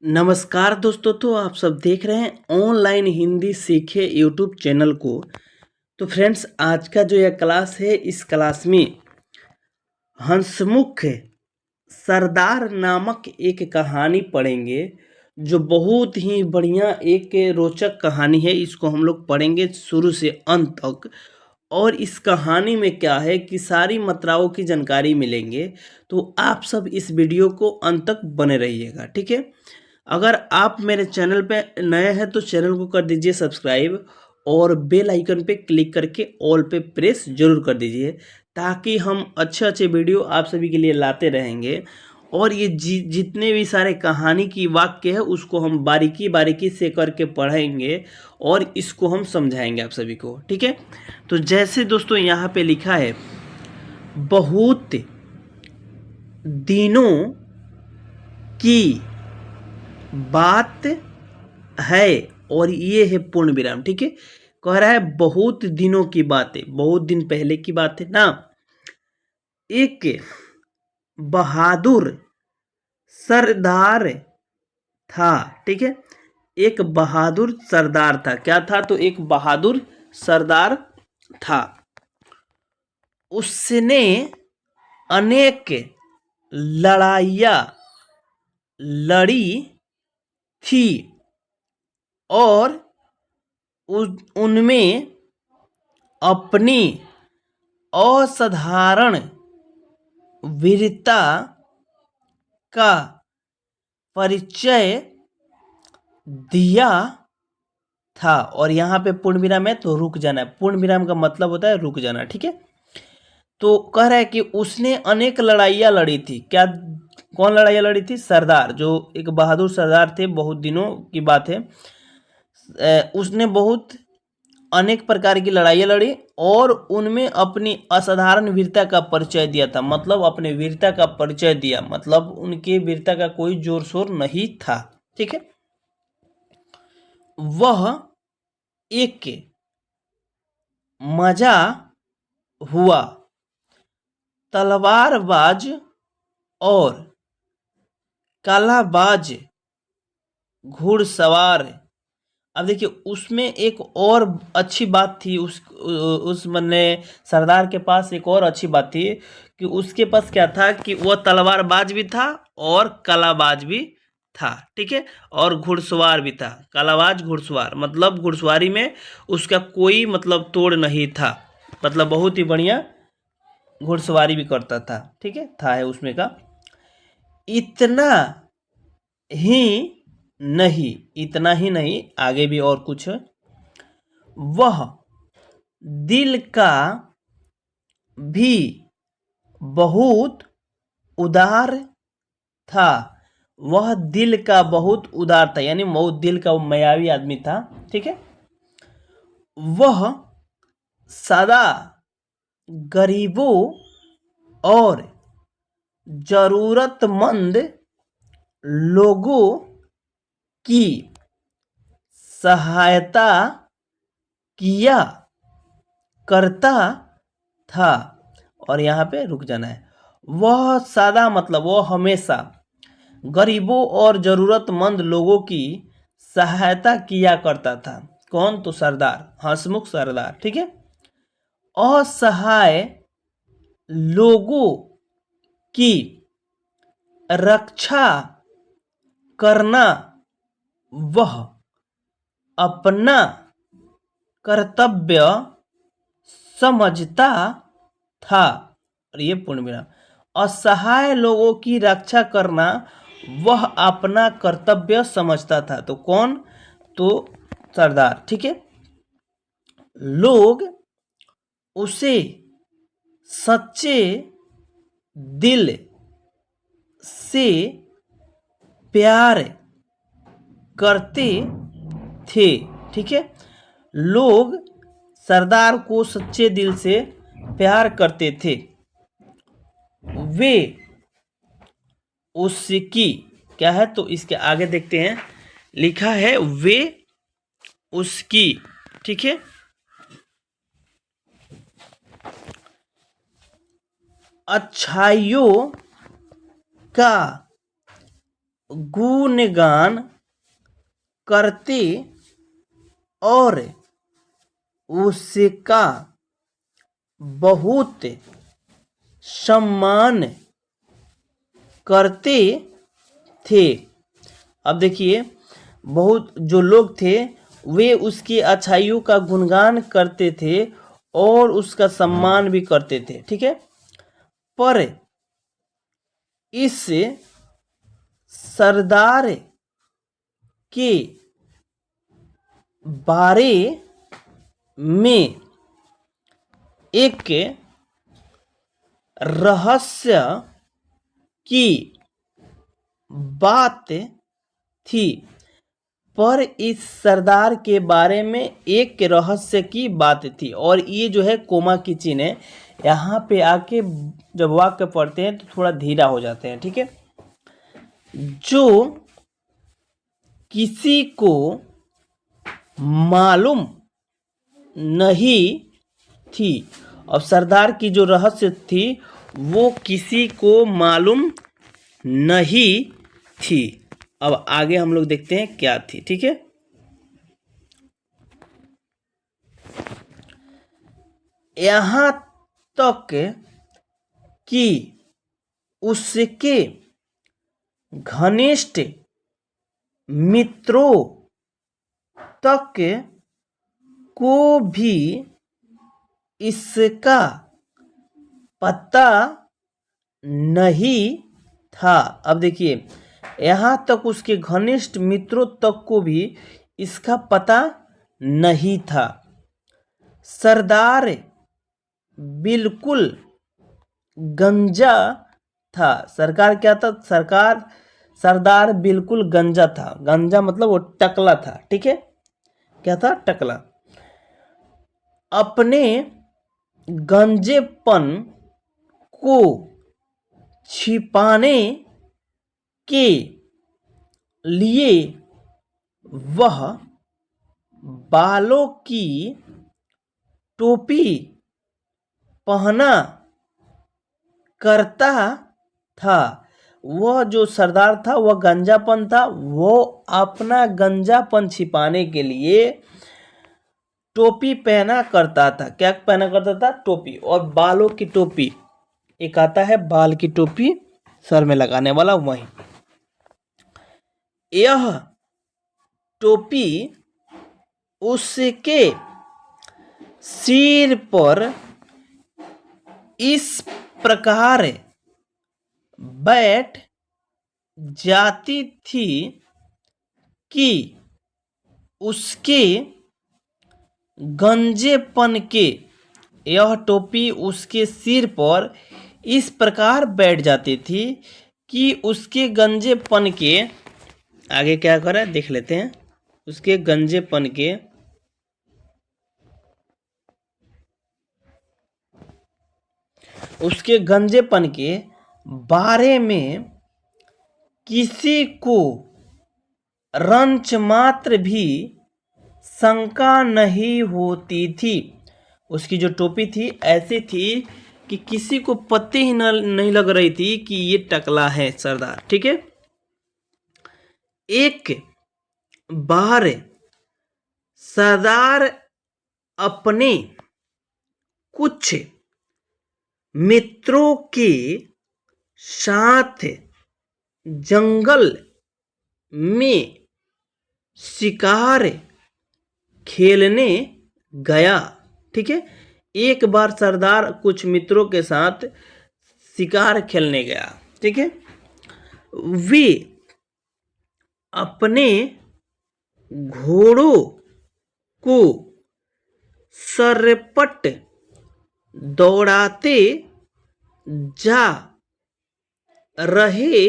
नमस्कार दोस्तों। तो आप सब देख रहे हैं ऑनलाइन हिंदी सीखे यूट्यूब चैनल को। तो फ्रेंड्स, आज का जो यह क्लास है, इस क्लास में हंसमुख सरदार नामक एक कहानी पढ़ेंगे, जो बहुत ही बढ़िया एक रोचक कहानी है। इसको हम लोग पढ़ेंगे शुरू से अंत तक। और इस कहानी में क्या है कि सारी मात्राओं की जानकारी मिलेंगे। तो आप सब इस वीडियो को अंत तक बने रहिएगा, ठीक है। अगर आप मेरे चैनल पे नए हैं तो चैनल को कर दीजिए सब्सक्राइब और बेल आइकन पे क्लिक करके ऑल पे प्रेस जरूर कर दीजिए, ताकि हम अच्छे अच्छे वीडियो आप सभी के लिए लाते रहेंगे। और ये जितने भी सारे कहानी की वाक्य है, उसको हम बारीकी बारीकी से करके पढ़ेंगे और इसको हम समझाएंगे आप सभी को, ठीक है। तो जैसे दोस्तों यहाँ पे लिखा है, बहुत दिनों की बात है, और ये है पूर्ण विराम, ठीक है। कह रहा है बहुत दिनों की बात है, बहुत दिन पहले की बात है ना। एक बहादुर सरदार था, ठीक है। एक बहादुर सरदार था। क्या था? तो एक बहादुर सरदार था। उसने अनेक लड़ाइयाँ लड़ी थी और उनमें अपनी असाधारण वीरता का परिचय दिया था। और यहाँ पे पूर्ण विराम है तो रुक जाना है। पूर्ण विराम का मतलब होता है रुक जाना, ठीक है। तो कह रहा है कि उसने अनेक लड़ाइयाँ लड़ी थी। क्या? कौन लड़ाइयाँ लड़ी थी? सरदार, जो एक बहादुर सरदार थे। बहुत दिनों की बात है। उसने बहुत अनेक प्रकार की लड़ाइयाँ लड़ी और उनमें अपनी असाधारण वीरता का परिचय दिया था। मतलब अपने वीरता का परिचय दिया, मतलब उनके वीरता का कोई जोर शोर नहीं था, ठीक है। वह एक मजा हुआ तलवारबाज और कालाबाज घुड़सवार। अब देखिए, उसमें एक और अच्छी बात थी। उस मने सरदार के पास एक और अच्छी बात थी कि उसके पास क्या था कि वह तलवारबाज भी था और कलाबाज भी था, ठीक है। और घुड़सवार भी था। कलाबाज घुड़सवार मतलब घुड़सवारी में उसका कोई मतलब तोड़ नहीं था। मतलब बहुत ही बढ़िया घुड़सवारी भी करता था, ठीक है। था है उसमें का। इतना ही नहीं, इतना ही नहीं, आगे भी और कुछ। वह दिल का भी बहुत उदार था। वह दिल का बहुत उदार था, यानी बहुत दिल का मायावी आदमी था, ठीक है। वह सदा गरीबों और जरूरतमंद लोगों की सहायता किया करता था। और यहाँ पे रुक जाना है। वह सदा मतलब वह हमेशा गरीबों और जरूरतमंद लोगों की सहायता किया करता था। कौन? तो सरदार, हंसमुख सरदार, ठीक है। असहाय लोगों की रक्षा करना वह अपना कर्तव्य समझता था। और ये पूर्ण विराम। असहाय लोगों की रक्षा करना वह अपना कर्तव्य समझता था। तो कौन? तो सरदार, ठीक है। लोग उसे सच्चे दिल से प्यार करते थे, ठीक है। लोग सरदार को सच्चे दिल से प्यार करते थे। वे उसकी क्या है? तो इसके आगे देखते हैं, लिखा है वे उसकी, ठीक है, अच्छाइयों का गुणगान करते और उसका बहुत सम्मान करते थे। अब देखिए, बहुत जो लोग थे वे उसकी अच्छाइयों का गुणगान करते थे और उसका सम्मान भी करते थे, ठीक है। पर इस सरदार के बारे में एक रहस्य की बात थी। पर इस सरदार के बारे में एक रहस्य की बात थी, और ये जो है कोमा की चिन्ह है, यहाँ पे आके जब वाक्य पढ़ते हैं तो थोड़ा धीरा हो जाते हैं, ठीक है। जो किसी को मालूम नहीं थी। अब सरदार की जो रहस्य थी वो किसी को मालूम नहीं थी। अब आगे हम लोग देखते हैं क्या थी, ठीक है। यहाँ तक कि उसके घनिष्ठ मित्रों तक को भी इसका पता नहीं था। अब देखिए, यहाँ तक उसके घनिष्ठ मित्रों तक को भी इसका पता नहीं था। सरदार बिल्कुल गंजा था। सरकार क्या था? सरदार बिल्कुल गंजा था। गंजा मतलब वो टकला था, ठीक है। क्या था? टकला। अपने गंजेपन को छिपाने के लिए वह बालों की टोपी पहना करता था। वह जो सरदार था वह गंजापन था, वो अपना गंजापन छिपाने के लिए टोपी पहना करता था। क्या पहना करता था? टोपी। और बालों की टोपी, एक आता है बाल की टोपी सर में लगाने वाला, वही। यह टोपी उसके सिर पर इस प्रकार बैठ जाती थी कि उसके गंजेपन के यह टोपी उसके सिर पर इस प्रकार बैठ जाती थी कि उसके गंजेपन के आगे क्या करे देख लेते हैं। उसके गंजेपन के बारे में किसी को रंच मात्र भी शंका नहीं होती थी। उसकी जो टोपी थी ऐसी थी कि किसी को पता ही नहीं लग रही थी कि ये टकला है सरदार, ठीक है। एक बार सरदार अपने कुछ मित्रों के साथ जंगल में शिकार खेलने गया, ठीक है। एक बार सरदार कुछ मित्रों के साथ शिकार खेलने गया, ठीक है। वे अपने घोड़ों को सरपट दौड़ाते जा रहे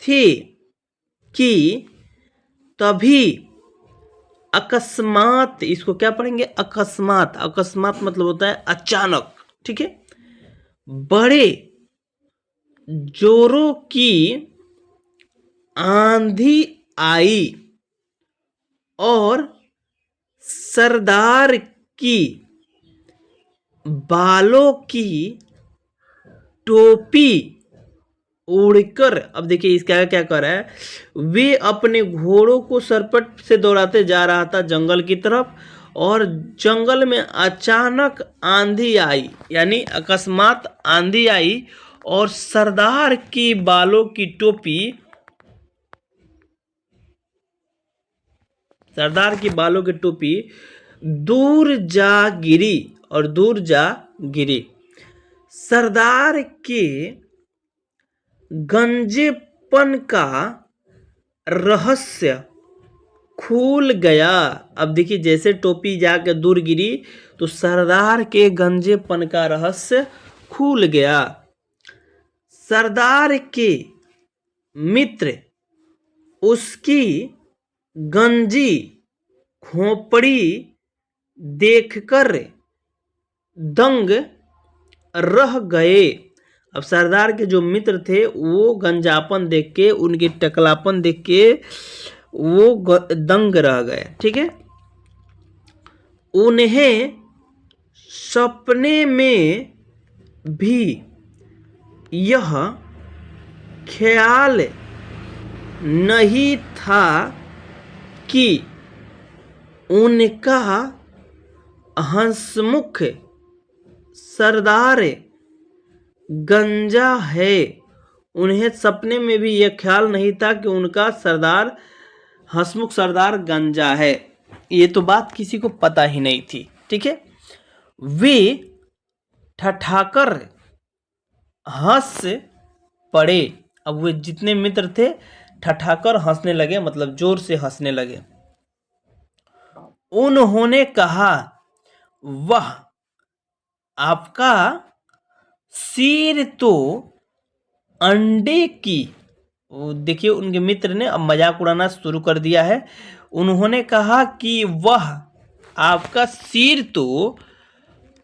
थे कि तभी अकस्मात, इसको क्या पढ़ेंगे? अकस्मात। अकस्मात मतलब होता है अचानक, ठीक है। बड़े जोरों की आंधी आई और सरदार की बालों की टोपी उड़कर, अब देखिए इसका क्या कर रहा है, वे अपने घोड़ों को सरपट से दौड़ाते जा रहा था जंगल की तरफ, और जंगल में अचानक आंधी आई, यानी अकस्मात आंधी आई, और सरदार की बालों की टोपी, सरदार की बालों की टोपी दूर जा गिरी, और दूर जा गिरी। सरदार के गंजेपन का रहस्य खुल गया। अब देखिए जैसे टोपी जाकर दूर गिरी तो सरदार के गंजेपन का रहस्य खुल गया। सरदार के मित्र उसकी गंजी खोपड़ी देखकर दंग रह गए। अब सरदार के जो मित्र थे वो गंजापन देख के, उनकी टकलापन देख के वो दंग रह गए। ठीक है, उन्हें सपने में भी यह ख्याल नहीं था कि उनका हंसमुख सरदार गंजा है। उन्हें सपने में भी यह ख्याल नहीं था कि उनका सरदार हंसमुख सरदार गंजा है। ये तो बात किसी को पता ही नहीं थी। ठीक है, वे ठठाकर हंस पड़े। अब वे जितने मित्र थे ठठाकर हंसने लगे, मतलब जोर से हंसने लगे। उन्होंने कहा, वाह, आपका सिर तो अंडे की, देखिए उनके मित्र ने अब मजाक उड़ाना शुरू कर दिया है। उन्होंने कहा कि वह आपका सिर तो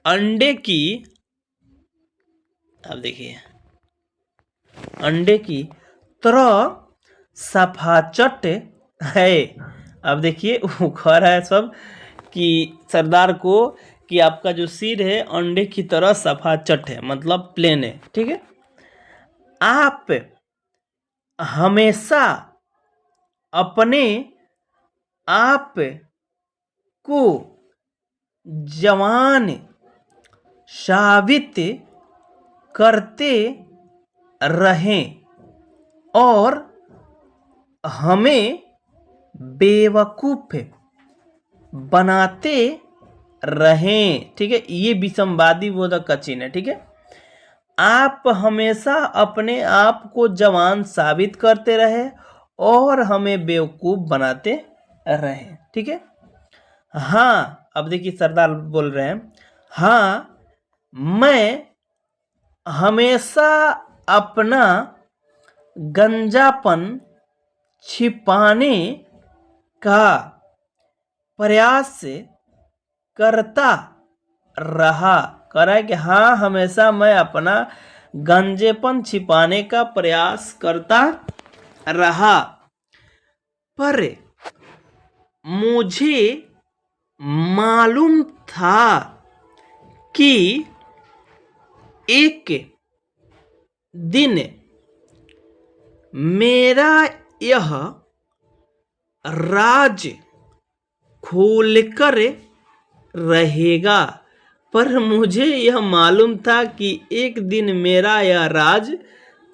अंडे की, अब देखिए अंडे की तरह सफाचट है। अब देखिए वो कह रहा है सब कि सरदार को कि आपका जो सिर है अंडे की तरह सफाचट है, मतलब प्लेन है। ठीक है, आप हमेशा अपने आप को जवान साबित करते रहें और हमें बेवकूफ बनाते रहें। ठीक है, ये विसंवादी बोधक का चिन्ह है। ठीक है, आप हमेशा अपने आप को जवान साबित करते रहे और हमें बेवकूफ बनाते रहे। ठीक है, हाँ, अब देखिए सरदार बोल रहे हैं, हाँ, मैं हमेशा अपना गंजापन छिपाने का प्रयास करता रहा। कह रहा है कि हाँ, हमेशा मैं अपना गंजेपन छिपाने का प्रयास करता रहा, पर मुझे मालूम था कि एक दिन मेरा यह राज खोलकर रहेगा। पर मुझे यह मालूम था कि एक दिन मेरा यह राज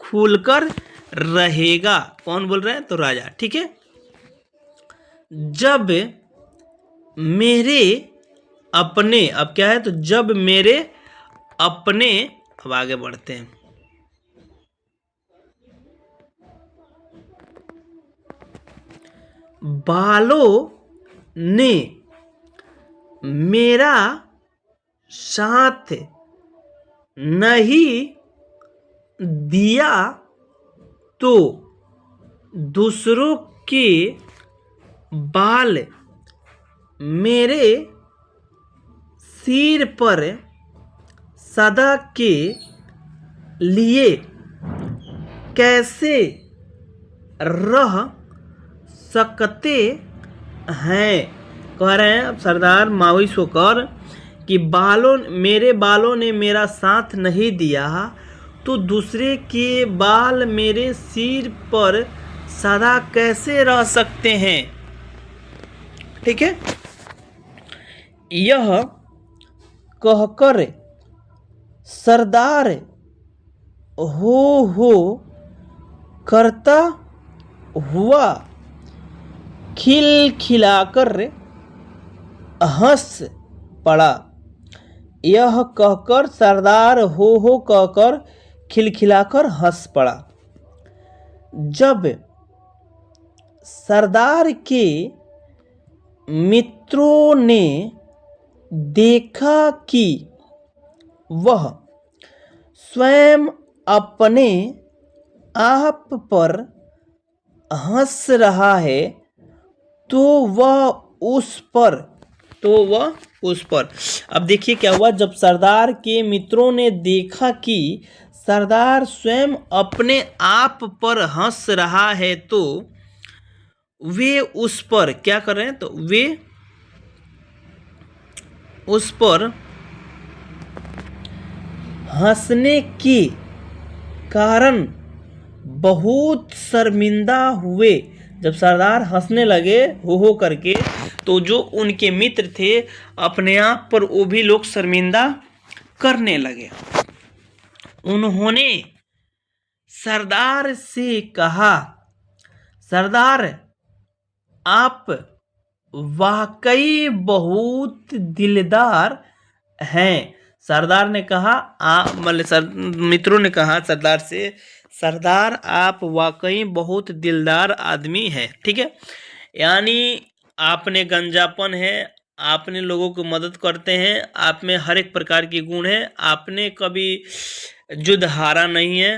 खुलकर रहेगा। कौन बोल रहे हैं? तो राजा। ठीक है, जब मेरे अपने, अब क्या है, तो जब मेरे अपने, अब आगे बढ़ते हैं, बालों ने मेरा साथ नहीं दिया तो दूसरों के बाल मेरे सिर पर सदा के लिए कैसे रह सकते हैं। कह रहे हैं अब सरदार मायूस होकर कि मेरे बालों ने मेरा साथ नहीं दिया तो दूसरे के बाल मेरे सिर पर सदा कैसे रह सकते हैं। ठीक है, यह कहकर सरदार हो करता हुआ खिलखिलाकर हंस पड़ा। यह कहकर सरदार हो कहकर खिलखिलाकर हंस पड़ा। जब सरदार के मित्रों ने देखा कि वह स्वयं अपने आप पर हंस रहा है तो वह उस पर अब देखिए क्या हुआ। जब सरदार के मित्रों ने देखा कि सरदार स्वयं अपने आप पर हंस रहा है तो वे उस पर क्या कर रहे हैं, तो वे उस पर हंसने के कारण बहुत शर्मिंदा हुए। जब सरदार हंसने लगे हो करके, तो जो उनके मित्र थे अपने आप पर वो भी लोग शर्मिंदा करने लगे। उन्होंने सरदार से कहा, सरदार आप वाकई बहुत दिलदार हैं। सरदार ने कहा मित्रों ने कहा सरदार से, सरदार आप वाकई बहुत दिलदार आदमी हैं। ठीक है, यानी आपने गंजापन है, आपने लोगों को मदद करते हैं, आप में हर एक प्रकार की गुण है, आपने कभी युद्ध हारा नहीं है,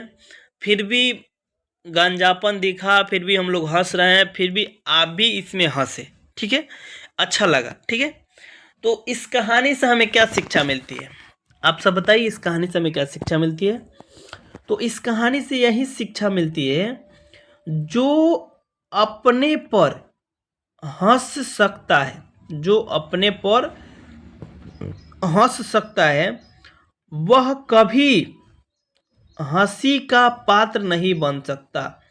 फिर भी गंजापन दिखा, फिर भी हम लोग हंस रहे हैं, फिर भी आप भी इसमें हंसे। ठीक है, अच्छा लगा। ठीक है, तो इस कहानी से हमें क्या शिक्षा मिलती है, आप सब बताइए। इस कहानी से हमें क्या शिक्षा मिलती है? तो इस कहानी से यही शिक्षा मिलती है, जो अपने पर हंस सकता है, जो अपने पर हंस सकता है, वह कभी हंसी का पात्र नहीं बन सकता।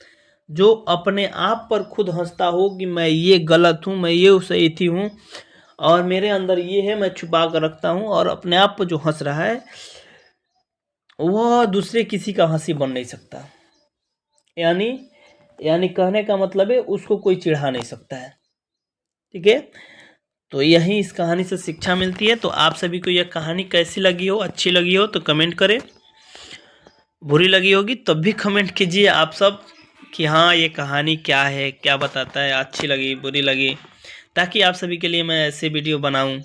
जो अपने आप पर खुद हंसता हो कि मैं ये गलत हूँ, मैं ये सही थी हूँ और मेरे अंदर ये है, मैं छुपा कर रखता हूँ, और अपने आप पर जो हंस रहा है वह दूसरे किसी का हंसी बन नहीं सकता। यानी कहने का मतलब है उसको कोई चिढ़ा नहीं सकता है। ठीक है, तो यही इस कहानी से शिक्षा मिलती है। तो आप सभी को यह कहानी कैसी लगी हो, अच्छी लगी हो तो कमेंट करें, बुरी लगी होगी तब भी कमेंट कीजिए आप सब कि हाँ ये कहानी क्या है, क्या बताता है, अच्छी लगी बुरी लगी, ताकि आप सभी के लिए मैं ऐसे वीडियो बनाऊं।